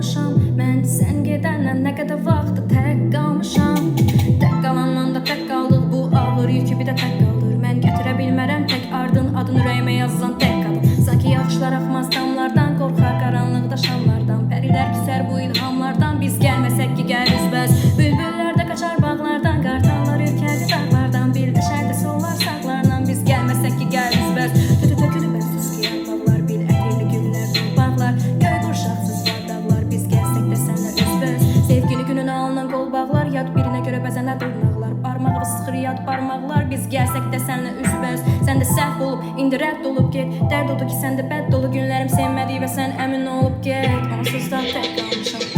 qalmışam. Mən sən gedəndən nə qədər vaxtı tək qalmışam. Tək qalandan da tək qaldıq, bu ağır yükü bir də tək qaldır. Mən gətirə bilmərəm tək ardın, adın ürəyimə yazılan tək qadın. Sanki yaxşılar axmaz damlardan, qorxar qaranlıqda şamlardan. Pərilər küsər bu ilhamlardan, biz gəlməsək ki gəriz bəs. Bülbüllər də qaçar bağlardan, qartallar ürkərdi dağlardan. Bir də şərdə solar saqlardan, biz gəlməsək ki gəriz bəs. Tütü tökülü bənsiz qiyam bağlar, bil ətirli güllər bağlar. Göy qurşaqsız var dağlar, biz gəlsək də sənlə üzbəz. Sevgini gününə alınan qol bağlar, yad birinə görə bəzənlər dırnaqlar. Barmağı sıxır yad barmaqlar, biz gəlsək də sənlə üzbəz. Sən də səhv olub, indi rədd olub get. Dərd odur ki, sən də bəd dolu günlərim sevmədik və sən əmin olub get. Onsuz da tək qalmışam.